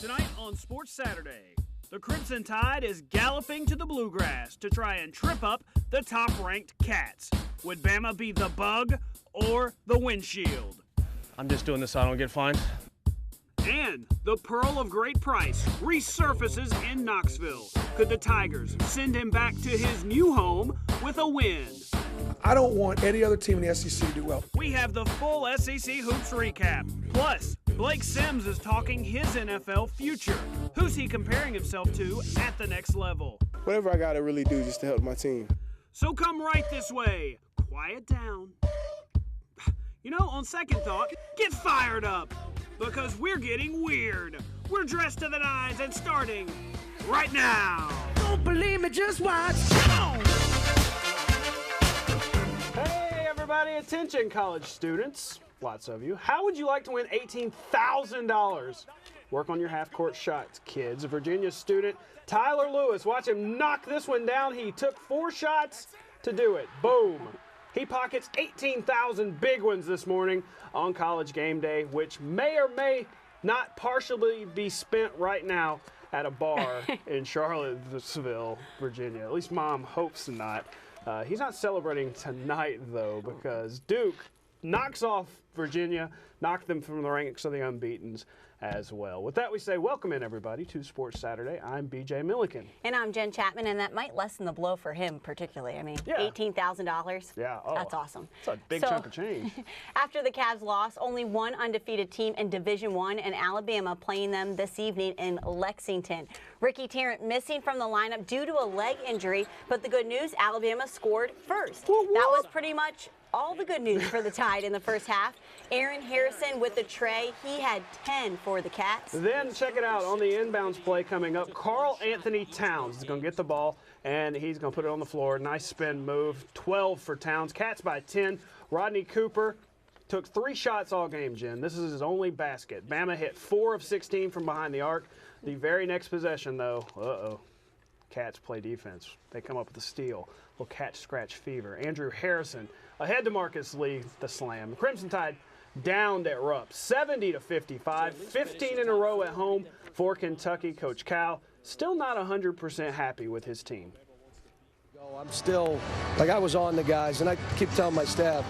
Tonight on Sports Saturday, the Crimson Tide is galloping to the Bluegrass to try and trip up the top-ranked Cats. Would Bama be the bug or the windshield? I'm just doing this so I don't get fined. And the Pearl of Great Price resurfaces in Knoxville. Could the Tigers send him back to his new home with a win? I don't want any other team in the SEC to do well. We have the full SEC Hoops recap. Plus, Blake Sims is talking his NFL future. Who's he comparing himself to at the next level? Whatever I got to really do just to help my team. So come right this way. Quiet down. You know, on second thought, get fired up. Because we're getting weird. We're dressed to the nines and starting right now. Don't believe me, just watch. Hey, everybody, attention, college students. Lots of you. How would you like to win $18,000? Work on your half-court shots, kids. Virginia student Tyler Lewis. Watch him knock this one down. He took 4 shots to do it. Boom. He pockets 18,000 big ones this morning on College Game Day, which may or may not partially be spent right now at a bar in Charlottesville, Virginia. At least Mom hopes not. He's not celebrating tonight, though, because Duke knocks off Virginia, knocked them from the ranks of the unbeatens as well. With that, we say welcome in, everybody, to Sports Saturday. I'm BJ Millican. And I'm Jenn Chapman, and that might lessen the blow for him particularly. I mean, yeah. $18,000. Yeah. Oh, that's awesome. That's a big chunk of change. After the Cavs lost, only one undefeated team in Division I, and Alabama playing them this evening in Lexington. Ricky Tarrant missing from the lineup due to a leg injury, but the good news, Alabama scored first. That was pretty much all the good news for the Tide in the first half. Aaron Harrison with the tray. He had 10 for the Cats. Then check it out on the inbounds play coming up. Carl Anthony Towns is going to get the ball, and he's going to put it on the floor. Nice spin move. 12 for Towns. Cats by 10. Rodney Cooper took 3 shots all game, Jen. This is his only basket. Bama hit 4 of 16 from behind the arc. The very next possession, though, Cats play defense. They come up with a steal. Little catch-scratch fever. Andrew Harrison ahead to Marcus Lee, the slam. The Crimson Tide downed at Rupp, 70-55, 15 in a row at home for Kentucky. Coach Cal still not 100% happy with his team. I'm still, like I was on the guys, and I keep telling my staff,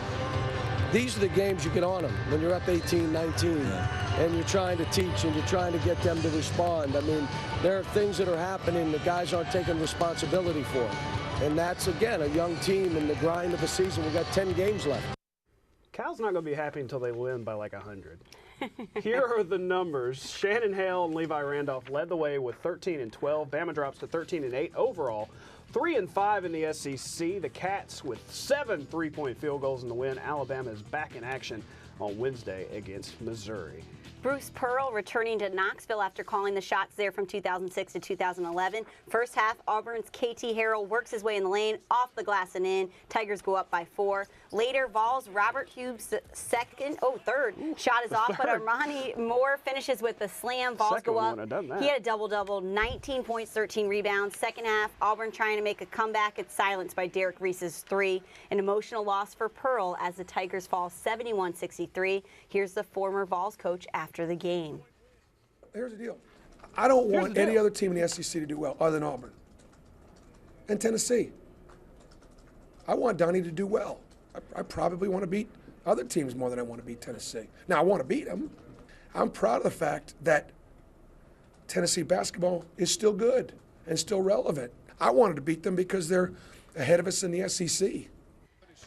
these are the games you get on them when you're up 18, 19, and you're trying to teach and you're trying to get them to respond. I mean, there are things that are happening the guys aren't taking responsibility for. And that's, again, a young team in the grind of a season. We've got 10 games left. Cal's not going to be happy until they win by like 100. Here are the numbers. Shannon Hale and Levi Randolph led the way with 13 and 12. Bama drops to 13 and 8 overall. 3 and 5 in the SEC. The Cats with 7 3-point field goals in the win. Alabama is back in action on Wednesday against Missouri. Bruce Pearl returning to Knoxville after calling the shots there from 2006 to 2011. First half, Auburn's KT Harrell works his way in the lane, off the glass and in. Tigers go up by 4. Later, Vols' Robert Hughes' third shot is off, but Armani Moore finishes with the slam. Vols go up. He had a double-double, 19 points, 13 rebounds. Second half, Auburn trying to make a comeback. It's silenced by Derek Reese's 3. An emotional loss for Pearl as the Tigers fall 71-63. Here's the former Vols coach after the game. Here's the deal. I don't want any other team in the SEC to do well other than Auburn and Tennessee. I want Donnie to do well. I probably want to beat other teams more than I want to beat Tennessee. Now, I want to beat them. I'm proud of the fact that Tennessee basketball is still good and still relevant. I wanted to beat them because they're ahead of us in the SEC.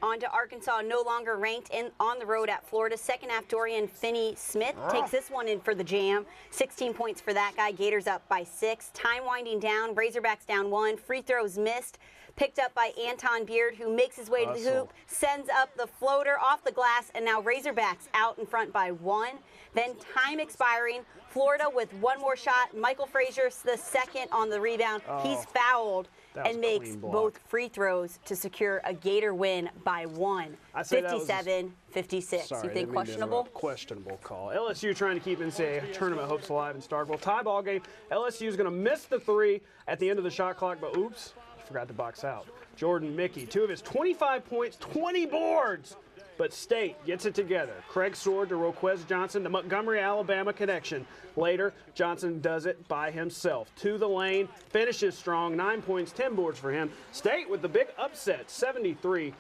On to Arkansas, no longer ranked on the road at Florida. Second half, Dorian Finney-Smith takes this one in for the jam. 16 points for that guy. Gators up by 6. Time winding down. Razorbacks down 1. Free throws missed. Picked up by Anton Beard, who makes his way to the hoop, sends up the floater off the glass, and now Razorbacks out in front by 1. Then time expiring. Florida with one more shot. Michael Frazier, the second on the rebound. He's fouled and makes both free throws to secure a Gator win by 1. 57-56. You think questionable? Questionable call. LSU trying to keep NCAA tournament hopes alive in Starkville. Tie ball game. LSU is going to miss the 3 at the end of the shot clock, but oops, forgot to box out. Jordan Mickey, 2 of his 25 points, 20 boards. but State gets it together. Craig Sword to Roquez Johnson, the Montgomery, Alabama connection. Later, Johnson does it by himself. To the lane, finishes strong, 9 points, 10 boards for him. State with the big upset, 73-67.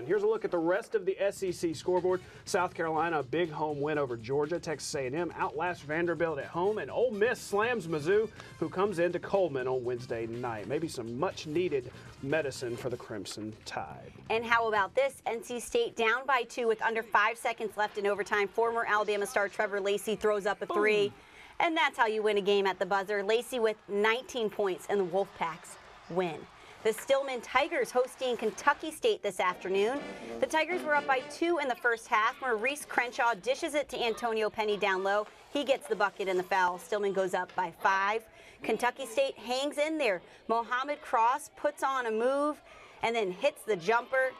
Here's a look at the rest of the SEC scoreboard. South Carolina, a big home win over Georgia. Texas A&M outlasts Vanderbilt at home, and Ole Miss slams Mizzou, who comes into Coleman on Wednesday night. Maybe some much-needed medicine for the Crimson Tide. And how about this? NC State down by 2 with under 5 seconds left in overtime. Former Alabama star Trevor Lacey throws up a 3. And that's how you win a game at the buzzer. Lacey with 19 points, and the Wolfpacks win. The Stillman Tigers hosting Kentucky State this afternoon. The Tigers were up by 2 in the first half. Maurice Crenshaw dishes it to Antonio Penny down low. He gets the bucket and the foul. Stillman goes up by 5. Kentucky State hangs in there. Mohamed Cross puts on a move and then hits the jumper.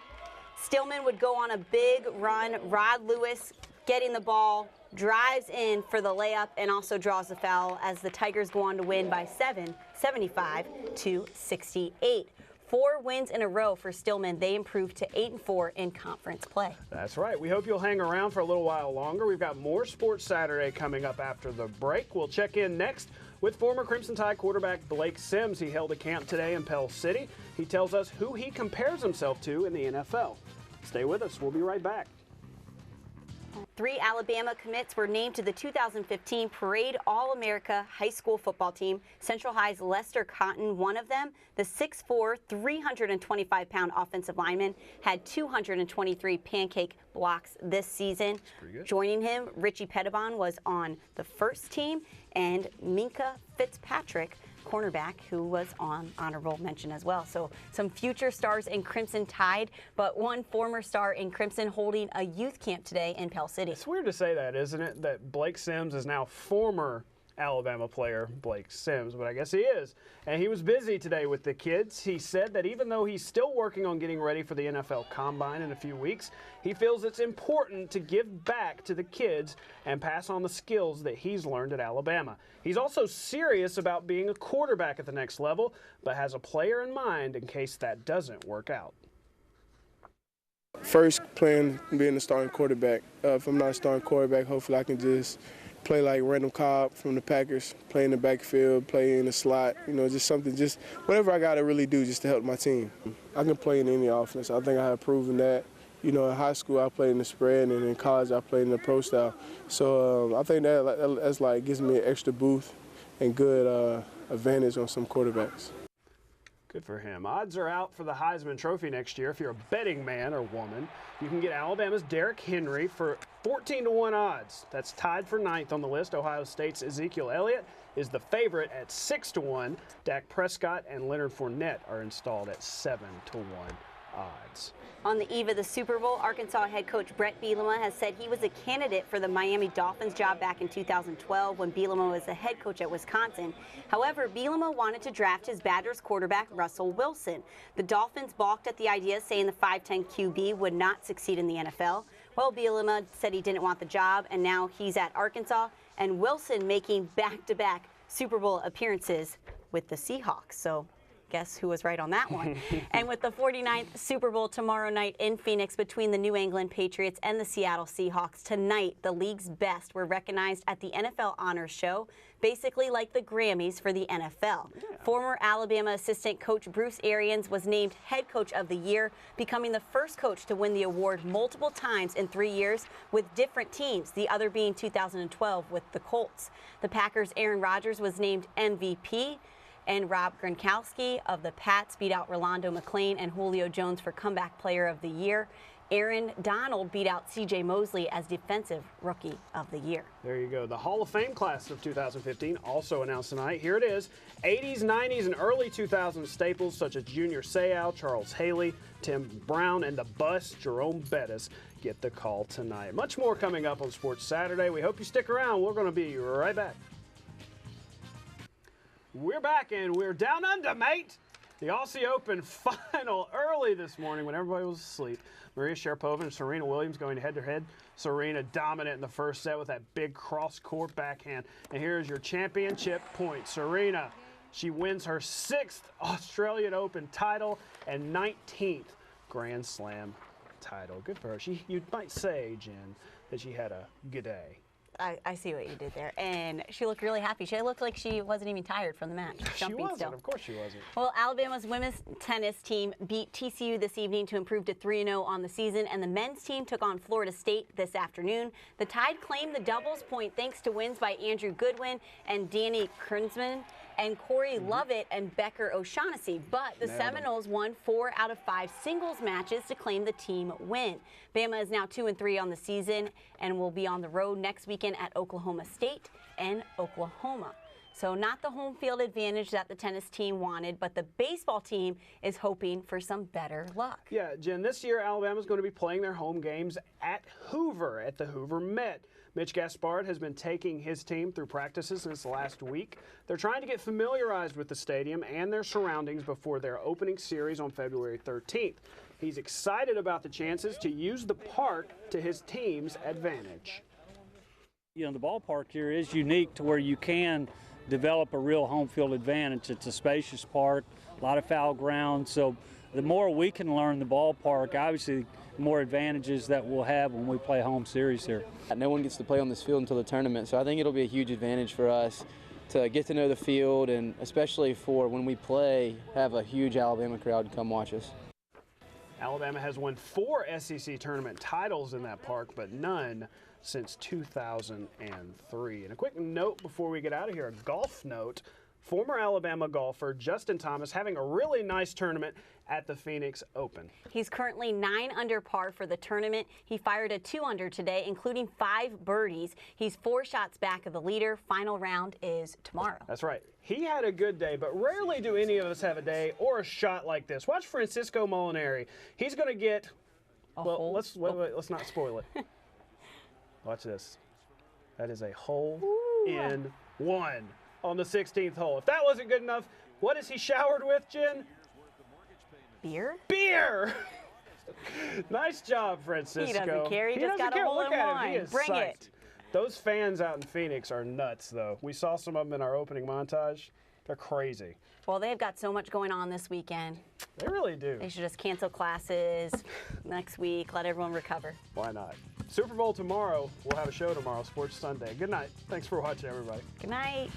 Stillman would go on a big run. Rod Lewis getting the ball, drives in for the layup, and also draws the foul as the Tigers go on to win by 7, 75-68. 4 wins in a row for Stillman. They improved to 8-4 in conference play. That's right. We hope you'll hang around for a little while longer. We've got more Sports Saturday coming up after the break. We'll check in next with former Crimson Tide quarterback Blake Sims. He held a camp today in Pell City. He tells us who he compares himself to in the NFL. Stay with us. We'll be right back. 3 Alabama commits were named to the 2015 Parade All-America high school football team. Central High's Lester Cotton, one of them. The 6'4", 325-pound offensive lineman had 223 pancake blocks this season. Joining him, Richie Pettibon was on the first team, and Minka Fitzpatrick, cornerback, who was on honorable mention as well. So some future stars in Crimson Tide, but one former star in Crimson holding a youth camp today in Pell City. It's weird to say that, isn't it? That Blake Sims is now former Alabama player Blake Sims, but I guess he is. And he was busy today with the kids. He said that even though he's still working on getting ready for the NFL Combine in a few weeks, he feels it's important to give back to the kids and pass on the skills that he's learned at Alabama. He's also serious about being a quarterback at the next level, but has a player in mind in case that doesn't work out. First, being a starting quarterback. If I'm not a starting quarterback, hopefully I can just play like Randall Cobb from the Packers, play in the backfield, play in the slot, just something, just whatever I got to really do just to help my team. I can play in any offense. I think I have proven that. In high school I played in the spread, and in college I played in the pro style. So I think that's like gives me an extra boost and good advantage on some quarterbacks. Good for him. Odds are out for the Heisman Trophy next year. If you're a betting man or woman, you can get Alabama's Derrick Henry for 14-1 odds. That's tied for 9th on the list. Ohio State's Ezekiel Elliott is the favorite at 6-1. Dak Prescott and Leonard Fournette are installed at 7-1 odds. On the eve of the Super Bowl, Arkansas head coach Brett Bielema has said he was a candidate for the Miami Dolphins job back in 2012 when Bielema was the head coach at Wisconsin. However, Bielema wanted to draft his Badgers quarterback Russell Wilson. The Dolphins balked at the idea, saying the 5'10" QB would not succeed in the NFL. Well, Bielema said he didn't want the job, and now he's at Arkansas, and Wilson making back-to-back Super Bowl appearances with the Seahawks. So guess who was right on that one? And with the 49th Super Bowl tomorrow night in Phoenix between the New England Patriots and the Seattle Seahawks, tonight the league's best were recognized at the NFL Honors Show, basically like the Grammys for the NFL. Former Alabama assistant coach Bruce Arians was named head coach of the year, becoming the first coach to win the award multiple times in 3 years with different teams, the other being 2012 with the Colts. The Packers' Aaron Rodgers was named MVP, and Rob Gronkowski of the Pats beat out Rolando McClain and Julio Jones for Comeback Player of the Year. Aaron Donald beat out C.J. Mosley as Defensive Rookie of the Year. There you go. The Hall of Fame class of 2015 also announced tonight. Here it is. 80s, 90s, and early 2000s staples such as Junior Seau, Charles Haley, Tim Brown, and the Bus, Jerome Bettis, get the call tonight. Much more coming up on Sports Saturday. We hope you stick around. We're going to be right back. We're back, and we're down under, mate. The Aussie Open final early this morning when everybody was asleep. Maria Sharapova and Serena Williams going head-to-head. Serena dominant in the first set with that big cross-court backhand. And here's your championship point. Serena, she wins her 6th Australian Open title and 19th Grand Slam title. Good for her. You might say, Jen, that she had a good day. I see what you did there. And she looked really happy. She looked like she wasn't even tired from the match. She wasn't. Of course she wasn't. Well, Alabama's women's tennis team beat TCU this evening to improve to 3-0 on the season, and the men's team took on Florida State this afternoon. The Tide claimed the doubles point thanks to wins by Andrew Goodwin and Danny Krinsman and Corey Lovett and Becker O'Shaughnessy. But the Seminoles won 4 out of 5 singles matches to claim the team win. Bama is now 2-3 on the season and will be on the road next weekend at Oklahoma State and Oklahoma. So not the home field advantage that the tennis team wanted, but the baseball team is hoping for some better luck. Yeah, Jen, this year Alabama's going to be playing their home games at Hoover, at the Hoover Met. Mitch Gaspard has been taking his team through practices this last week. They're trying to get familiarized with the stadium and their surroundings before their opening series on February 13th. He's excited about the chances to use the park to his team's advantage. You know, the ballpark here is unique to where you can develop a real home field advantage. It's a spacious park, a lot of foul ground, so the more we can learn the ballpark, obviously the more advantages that we'll have when we play home series here. No one gets to play on this field until the tournament, so I think it'll be a huge advantage for us to get to know the field, and especially for when we play, have a huge Alabama crowd come watch us. Alabama has won 4 SEC tournament titles in that park, but none since 2003. And a quick note before we get out of here, a golf note. Former Alabama golfer Justin Thomas having a really nice tournament at the Phoenix Open. He's currently 9 under par for the tournament. He fired a 2-under today, including 5 birdies. He's 4 shots back of the leader. Final round is tomorrow. That's right. He had a good day, but rarely do any of us have a day or a shot like this. Watch Francisco Molinari. He's going to get, well, let's not spoil it. Watch this. That is a hole in one on the 16th hole. If that wasn't good enough, what is he showered with, Jen? Beer? Beer! Nice job, Francisco. He doesn't care. He just got a hole in one. He is Bring psyched. it. Those fans out in Phoenix are nuts, though. We saw some of them in our opening montage. They're crazy. Well, they've got so much going on this weekend. They really do. They should just cancel classes next week, let everyone recover. Why not? Super Bowl tomorrow. We'll have a show tomorrow, Sports Sunday. Good night. Thanks for watching, everybody. Good night.